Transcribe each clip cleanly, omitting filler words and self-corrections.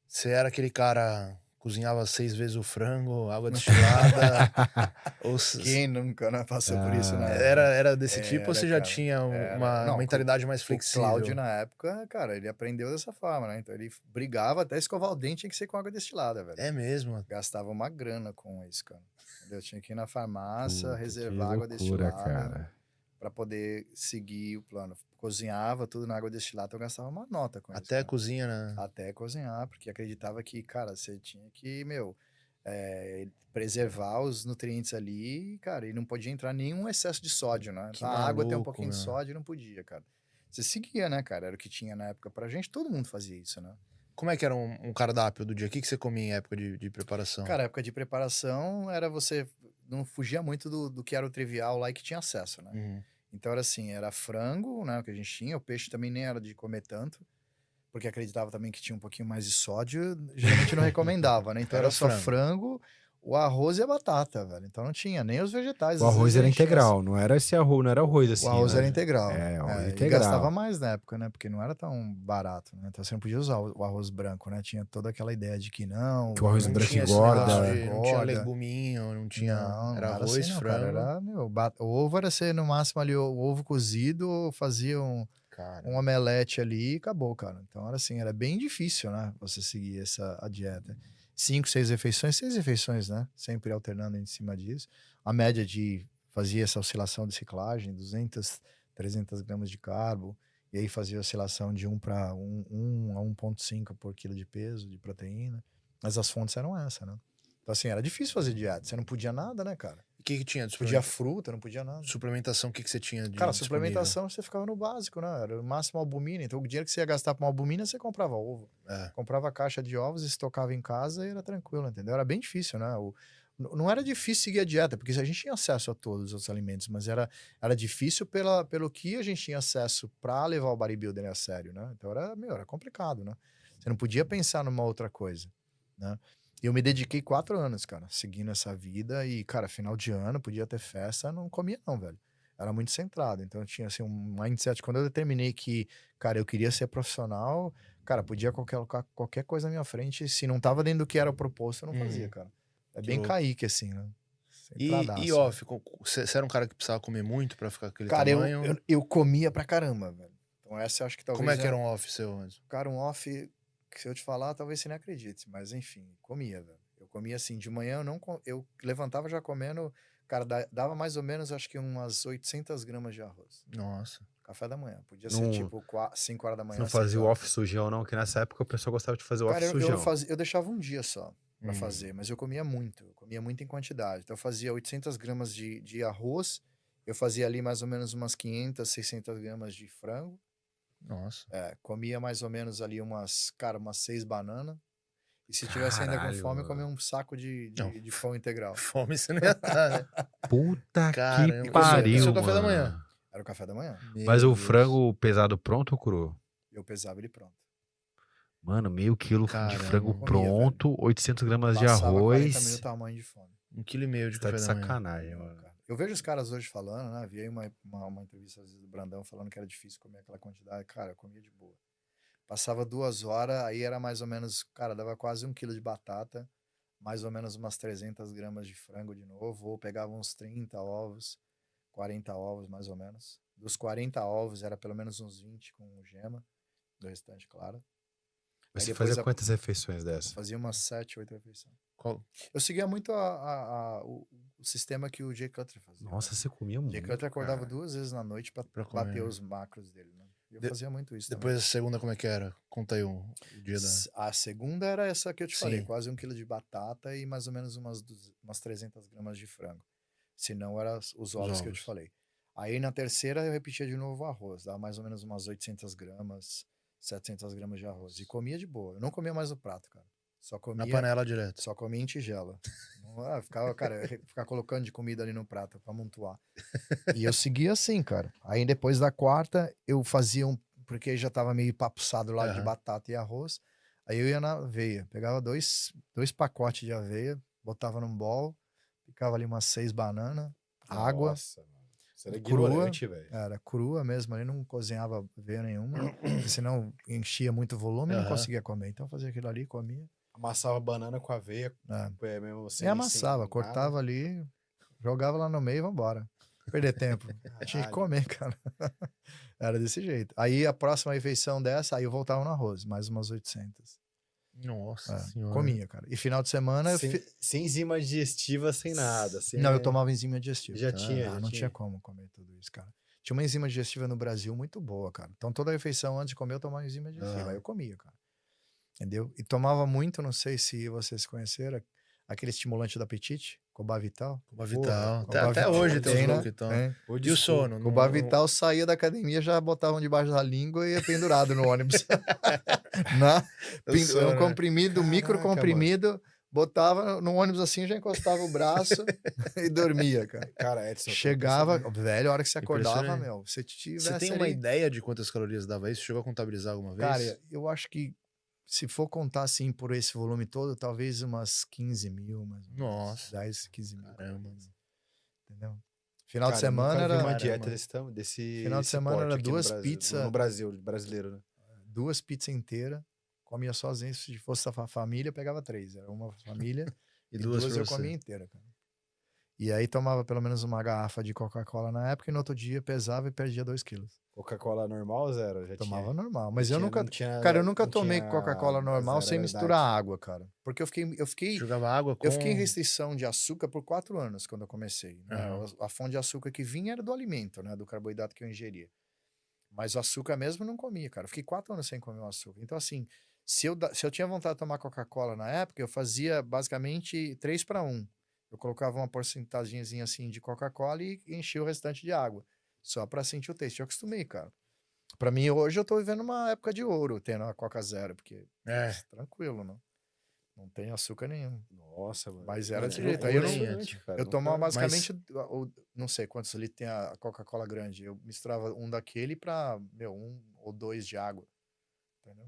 Você era aquele cara cozinhava 6 vezes o frango, água destilada, ou Quem nunca, né, passou por isso na era época? era desse tipo ou Era, você já cara, tinha era. uma Não, mentalidade mais o Cláudio flexível? na época, cara, ele aprendeu dessa forma, né, então ele brigava até escovar o dente tinha que ser com água destilada, velho. É mesmo? Gastava uma grana com isso, cara, entendeu. Tinha que ir na farmácia, Puta, que reservar água loucura, destilada cara. pra poder seguir o plano. Cozinhava tudo na água destilada, então eu gastava uma nota com isso, Até a cara. cozinha, né? Até cozinhar, porque acreditava que, cara, você tinha que, meu, preservar os nutrientes ali, cara, e não podia entrar nenhum excesso de sódio, né? Que A água tem um maluco, pouquinho de meu. sódio e não podia, cara. Você seguia, né, cara? Era o que tinha na época pra gente, todo mundo fazia isso, né? Como é que era um cardápio do dia? O que que você comia em época de preparação? Cara, a época de preparação era você não fugia muito do que era o trivial lá e que tinha acesso, né? Uhum. Então era assim, era frango, né, o que a gente tinha, o peixe também nem era de comer tanto, porque acreditava também que tinha um pouquinho mais de sódio, geralmente não recomendava, né? Então Era era o só frango. frango, o arroz e a batata, velho. Então não tinha nem os vegetais, O às vezes arroz a era gente tinha integral, não era esse arroz, não era arroz o assim, arroz era né? integral. É, arroz E gastava integral. mais na época, né? Porque não era tão barato, né? Então você não podia usar o arroz branco, né? Tinha toda aquela ideia de que não, Que o o arroz arroz Não branco tinha branco esse negócio engorda. de não tinha engorda. leguminho, não tinha Não, era não era assim arroz, não, cara. frango. Era, meu, o ovo era ser no máximo ali o ovo cozido, fazia um Cara, omelete ali e acabou, cara. Então era assim, era bem difícil, né, você seguir a dieta. 5, 6 refeições, né, sempre alternando em cima disso. A média fazia essa oscilação de ciclagem, 200, 300 gramas de carbo, e aí fazia oscilação de 1 para 1 a 1,5 por quilo de peso de proteína. Mas as fontes eram essa, né. Então assim, era difícil fazer dieta, você não podia nada, né, cara. o que que tinha de Podia fruta, não podia nada. suplementação, o que que você tinha de Cara, disponível? suplementação você ficava no básico, né, era o máximo albumina, então o dinheiro que você ia gastar com albumina, você comprava ovo. É. Comprava caixa de ovos, estocava em casa e era tranquilo, entendeu. Era bem difícil, né, não era difícil seguir a dieta, porque a gente tinha acesso a todos os alimentos, mas era difícil pelo que a gente tinha acesso pra levar o bodybuilding a sério, né. Então era complicado, né. Você não podia pensar numa outra coisa, né. E eu me dediquei 4 anos, cara, seguindo essa vida e, cara, final de ano, podia ter festa, não comia não, velho. Era muito centrado, então eu tinha, assim, um mindset quando eu determinei que, cara, eu queria ser profissional, cara, podia colocar qualquer coisa na minha frente, se não estava dentro do que era o proposto, eu não fazia, Uhum. cara. É Que bem louco. Kaique, assim, né, E centradaço. off, você era um cara que precisava comer muito pra ficar aquele Cara, eu tamanho? eu comia pra caramba, velho. Então essa eu acho que Como é talvez que era um off seu mesmo? cara, um off que se eu te falar, talvez você nem acredite, mas enfim, comia, velho. Eu comia assim, de manhã eu não co eu levantava já comendo, cara, dava mais ou menos acho que umas 800 gramas de arroz. Nossa. Café da manhã, podia ser Não, tipo 5 horas da você não manhã, 6 fazia o horas. off sujão, não, que nessa época o pessoal gostava de fazer o off Cara, sujão. eu deixava um dia só pra Hum. fazer, mas eu comia muito em quantidade. Então eu fazia 800 gramas de arroz, eu fazia ali mais ou menos umas 500, 600 gramas de frango, Nossa. comia mais ou menos ali umas 6 bananas, e se tivesse ainda com Caralho, fome, eu comia mano. um saco de Não, de de pão integral. fome você não ia estar, né. Puta que Caramba. E o seu pariu, café da manhã? mano. Era o café da manhã, Mas Meu o Deus. frango pesado pronto ou cru? eu pesava ele pronto. Mano, meio quilo de frango Caramba. Comia, velho. pronto, 800 gramas de Passava 40 arroz. minutos, tava morrendo de fome. 1,5 kg de Você tá café de da manhã. sacanagem, Não, mano. cara. Eu vejo os caras hoje falando, né? Vi aí uma entrevista às vezes, do Brandão falando que era difícil comer aquela quantidade. Cara, eu comia de boa. Passava 2 horas, aí era mais ou menos, cara, dava quase 1 quilo de batata, mais ou menos umas 300 gramas de frango de novo, ou pegava uns 30 ovos, 40 ovos mais ou menos. Dos 40 ovos era pelo menos uns 20 com gema, do restante, claro. Mas Aí você fazia depois quantas refeições eu dessa? fazia umas 7, 8 refeições. Qual Eu seguia muito o sistema que o Jay Cutler fazia, né? Nossa, você comia Jay muito, Cutler acordava cara. 2 vezes na noite pra pra bater comer? os macros dele, né? E eu De fazia muito isso também. depois da segunda como é que era? Conta aí o dia da A segunda era essa que eu te falei, sim. quase 1 quilo de batata e mais ou menos umas 300 gramas de frango. Se não, era os Os ovos que eu te ovos. falei. Aí na terceira eu repetia de novo o arroz, dava mais ou menos umas 800 gramas, 700 gramas de arroz. E comia de boa. Eu não comia mais no prato, cara. Só Na comia, panela direto. só comia em tigela. Não, ficava, cara, eu ficar colocando de comida ali no prato pra amontoar. E eu seguia assim, cara. Aí depois da quarta, eu fazia porque já tava meio papuçado lá de Aham. batata e arroz. Aí eu ia na aveia, pegava dois pacotes de aveia, botava num bowl, ficava ali umas 6 bananas, água, Nossa, mano. Você era Crua. ignorante, velho. Era crua mesmo, ali não cozinhava veia nenhuma, porque senão enchia muito volume e não Aham. conseguia comer. Então fazia aquilo ali, comia. Amassava banana com aveia, É. mesmo E sem amassava, nada. cortava ali, jogava lá no meio e vambora. Perder tempo. Tinha que Caralho. comer, cara. Era desse jeito. Aí a próxima refeição dessa, aí eu voltava no arroz, mais umas 800. Nossa É, senhora. comia, cara. E final de semana... Sem enzima digestiva, sem nada. Sem... Não, eu tomava enzima digestiva. Já tinha, já não tinha. tinha como comer tudo isso, cara. Tinha uma enzima digestiva no Brasil muito boa, cara. Então toda refeição antes de comer eu tomava enzima digestiva. Aí eu comia, cara. Entendeu? E tomava muito, não sei se vocês conheceram, aquele estimulante do apetite, Cobavital. Cobavital. Porra, Até Cobavital hoje tem tem, os né? loucos que tomam. É. E o sono? Não- Cobavital saía da academia, já botavam debaixo da língua e ia pendurado no ônibus. Não, O sono, um né? comprimido, Caraca, micro comprimido, botava no ônibus assim, já encostava o braço e dormia, cara. Cara, Edson. eu tô Chegava, impressionado. velho, a hora que você acordava, Impressionante. meu, você tivesse Você tem uma ali... ideia de quantas calorias dava isso? Chegou a contabilizar alguma vez? Cara, eu acho que se for contar assim por esse volume todo, talvez umas 15 mil, mais ou menos. Nossa. 10, 15 mil. Caramba. Entendeu? Final de Cara, eu nunca semana vi era... uma Caramba. dieta desse Final de semana porte era aqui no 2 Brasil. pizzas. No Brasil, brasileiro, né? 2 pizzas inteiras, comia sozinho. Se fosse a família, eu pegava 3. Era uma família E e duas 2 pra eu você. comia inteira, cara. E aí tomava pelo menos uma garrafa de Coca-Cola na época e no outro dia pesava e perdia 2 quilos. Coca-Cola normal, zero? Já Tomava tinha. normal. Mas Não eu tinha- nunca... não tinha- Cara, eu nunca não tomei tinha Coca-Cola normal sem zero misturar idade. água, cara. Porque eu fiquei Jogava água com... Eu fiquei em restrição de açúcar por 4 anos quando eu comecei. Né? Aham. A fonte de açúcar que vinha era do alimento, né? Do carboidrato que eu ingeria. Mas o açúcar mesmo eu não comia, cara. Eu fiquei 4 anos sem comer o açúcar. Então, assim, se eu tinha vontade de tomar Coca-Cola na época, eu fazia basicamente 3 para 1. Eu colocava uma porcentagemzinha assim de Coca-Cola e enchia o restante de água. Só para sentir o taste. Eu acostumei, cara. Pra mim, hoje eu tô vivendo uma época de ouro, tendo a Coca Zero, porque É. tranquilo, não? Não tem açúcar nenhum. Nossa, mano. Mas era Mano, desse é jeito. Aí eu não- impressionante, cara. Eu tomava Nunca- basicamente, não sei quantos litros tem a Coca-Cola grande. Eu misturava um daquele pra, 1 ou 2 de água. Entendeu?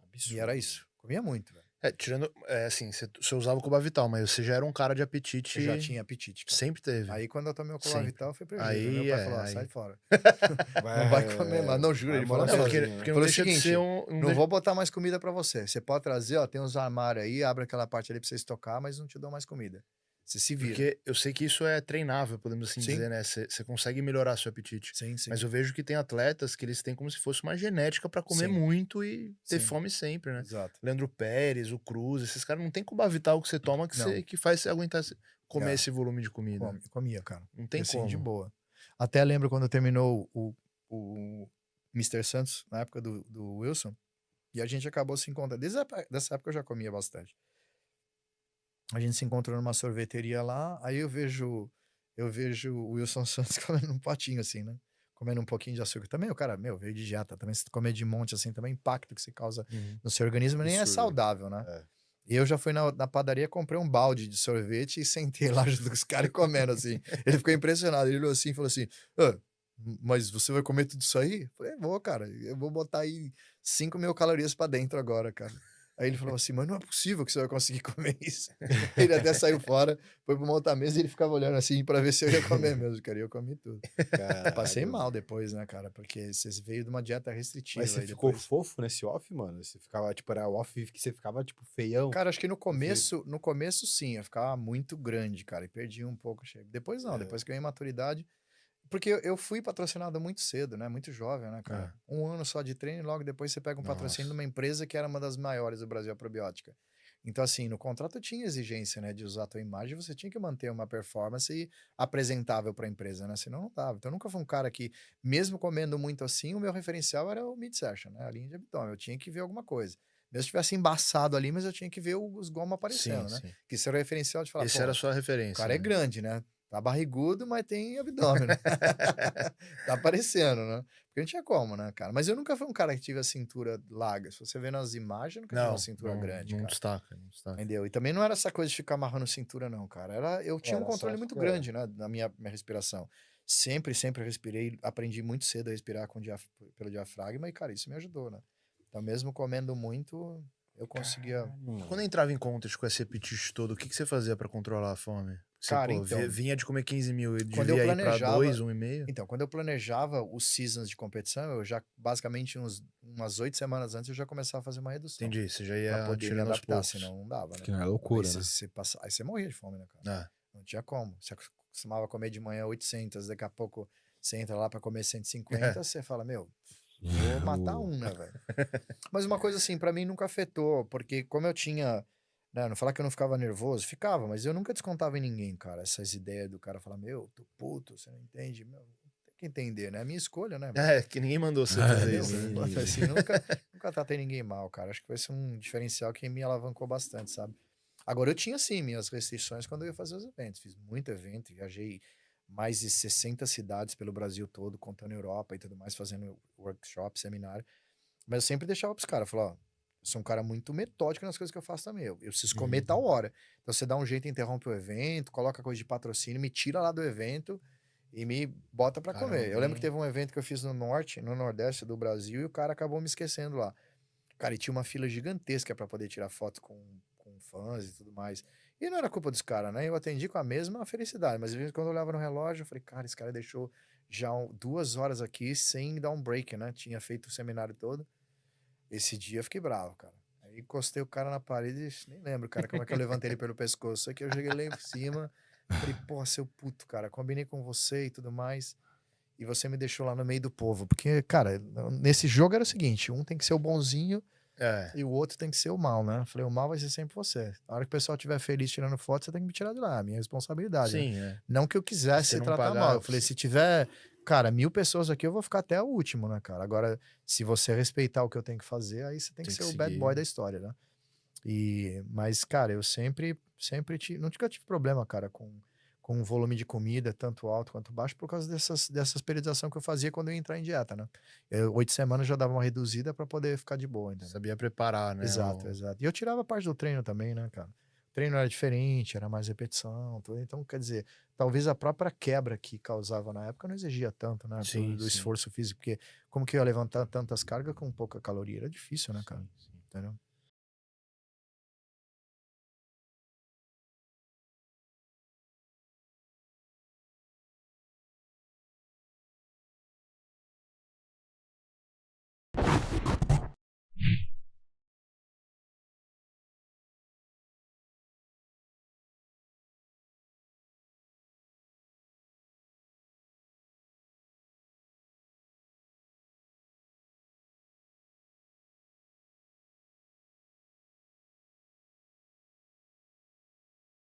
Absurdo. E era isso. Comia muito, velho. Tirando... assim, você usava o Cobavital, mas você já era um cara de apetite... Eu já tinha apetite, cara. Sempre teve. Aí quando eu tomei o Sempre. Cobavital foi prejuízo. Aí, Meu pai é, falou, aí. sai fora. Não vai comer mais. Não, juro, vai ele falou morar Não, assim, porque, sozinho, né? porque não Falou o deixa de seguinte, ser um... não vou botar mais comida pra você. Você pode trazer, ó, tem uns armários aí, abre aquela parte ali pra você estocar, mas não te dou mais comida. Você se vira. Porque eu sei que isso é treinável, podemos assim Sim. dizer, né? Você consegue melhorar seu apetite. Sim, sim. Mas eu vejo que tem atletas que eles têm como se fosse uma genética pra comer Sim. muito e ter Sim. fome sempre, né? Exato. Leandro Pérez, o Cruz, esses caras não tem Cobavital que você toma que, Não. que faz você aguentar comer É. esse volume de comida. Comia, cara. Não tem Assim, como. de boa. Até lembro quando terminou o Mr. Santos, na época do Wilson, e a gente acabou se encontrando. Dessa época eu já comia bastante. A gente se encontrou numa sorveteria lá, aí eu vejo o Wilson Santos comendo um potinho assim, né? Comendo um pouquinho de açúcar. Também o cara, veio de dieta. Também se comer de monte assim, também o impacto que você causa Uhum. no seu organismo nem é Absurdo. saudável, né? É. E eu já fui na padaria, comprei um balde de sorvete e sentei lá junto com os caras comendo, assim. Ele ficou impressionado. Ele olhou assim e falou assim, "Ah, mas você vai comer tudo isso aí?" Eu falei, vou, cara. Eu vou botar aí 5.000 calorias pra dentro agora, cara. Aí ele falou assim, mas não é possível que você vai conseguir comer isso. Ele até saiu fora, foi pra uma outra mesa e ele ficava olhando assim pra ver se eu ia comer mesmo, cara. E eu comi tudo. Caralho, Passei mal mano. depois, né, cara? Porque você veio de uma dieta restritiva. Mas você aí ficou depois. fofo nesse off, mano? Você ficava, tipo, era off que você ficava, tipo, feião? Cara, acho que no começo sim, eu ficava muito grande, cara, e perdi um pouco o shape. Depois não, É. depois que eu ganhei maturidade, porque eu fui patrocinado muito cedo, né? Muito jovem, né, cara? 1 ano só de treino e logo depois você pega um patrocínio de uma empresa que era uma das maiores do Brasil, a Probiótica. Então, assim, no contrato tinha exigência, né, de usar a tua imagem, você tinha que manter uma performance apresentável para a empresa, né? Senão não dava. Então, eu nunca fui um cara que, mesmo comendo muito assim, o meu referencial era o midsection, né? A linha de abdômen. Eu tinha que ver alguma coisa. Mesmo se tivesse embaçado ali, mas eu tinha que ver os gomos aparecendo, né? Sim. Que isso era o referencial de falar, Esse pô, era a sua o referência. cara é né? grande, né? Tá barrigudo, mas tem abdômen, né? Tá aparecendo, né? Porque não tinha como, né, cara? Mas eu nunca fui um cara que tive a cintura larga. Se você vê nas imagens, eu nunca tive Não, uma cintura grande, não cara. destaca, não destaca. Entendeu? E também não era essa coisa de ficar amarrando cintura, não, cara. Eu tinha um Era, controle só muito que grande, né, na minha respiração. Sempre respirei, aprendi muito cedo a respirar pelo diafragma e, cara, isso me ajudou, né? Então, mesmo comendo muito, Eu conseguia... Quando entrava em contas com esse apetite todo, o que você fazia pra controlar a fome? Você, Cara, pô, então, vinha de comer 15 mil e quando eu devia ir pra planejava... 2, 1,5? Então, quando eu planejava os seasons de competição, eu já, basicamente, umas 8 semanas antes, eu já começava a fazer uma redução. Entendi, você já Pra ia poder me tirando aos adaptar, poucos. senão não dava, né? Que não é loucura, Aí né? aí você morria de fome, né, cara? Ah, Não tinha como. Você costumava comer de manhã 800, daqui a pouco você entra lá pra comer 150, você fala, meu, vou matar um, né, velho? Mas uma coisa assim, pra mim nunca afetou, porque como eu tinha, né, não falar que eu não ficava nervoso, ficava, mas eu nunca descontava em ninguém, cara. Essas ideias do cara falar, meu, tô puto, você não entende, meu, tem que entender, né? É a minha escolha, né? é, que ninguém mandou você fazer Entendeu? isso, né? Foda-se, assim, nunca tratei ninguém mal, cara. Acho que vai ser um diferencial que me alavancou bastante, sabe? Agora, eu tinha, sim, minhas restrições quando eu ia fazer os eventos. Fiz muito evento, viajei mais de 60 cidades pelo Brasil todo, contando Europa e tudo mais, fazendo workshop, seminário. Mas eu sempre deixava pros caras, falar, ó, eu sou um cara muito metódico nas coisas que eu faço também. Eu preciso comer tal hora. Então, você dá um jeito, interrompe o evento, coloca coisa de patrocínio, me tira lá do evento e me bota pra Caramba, comer. Eu lembro hein? que teve um evento que eu fiz no norte, no nordeste do Brasil, e o cara acabou me esquecendo lá. Cara, e tinha uma fila gigantesca pra poder tirar foto com fãs e tudo mais. E não era culpa dos caras, né? Eu atendi com a mesma felicidade, mas às vezes quando eu olhava no relógio, eu falei, cara, esse cara deixou já 2 horas aqui sem dar um break, né? Tinha feito o seminário todo. Esse dia eu fiquei bravo, cara. Aí encostei o cara na parede, nem lembro, cara, como é que eu levantei ele pelo pescoço. Só que eu joguei lá em cima, falei, porra, seu puto, cara, combinei com você e tudo mais. E você me deixou lá no meio do povo. Porque, cara, nesse jogo era o seguinte: um tem que ser o bonzinho É, e o outro tem que ser o mal, né? Eu falei, o mal vai ser sempre você. Na hora que o pessoal estiver feliz tirando foto, você tem que me tirar de lá. É minha responsabilidade, né? sim, é. Não que eu Se quisesse você não tratar pagar, mal. Eu falei, se tiver, cara, 1000 pessoas aqui, eu vou ficar até o último, né, cara? Agora, se você respeitar o que eu tenho que fazer, aí você tem que Tem ser que o bad seguir. boy da história, né? Mas, cara, eu nunca tive problema, cara, com o volume de comida, tanto alto quanto baixo, por causa dessas periodização que eu fazia quando eu ia entrar em dieta, né? 8 semanas já dava uma reduzida pra poder ficar de boa, entendeu? Sabia preparar, né? Exato, exato. E eu tirava parte do treino também, né, cara? O treino era diferente, era mais repetição, tudo. Então, quer dizer, talvez a própria quebra que causava na época não exigia tanto, né? Sim, Do sim. esforço físico, porque como que eu ia levantar tantas cargas com pouca caloria? Era difícil, né, cara? Sim. Entendeu?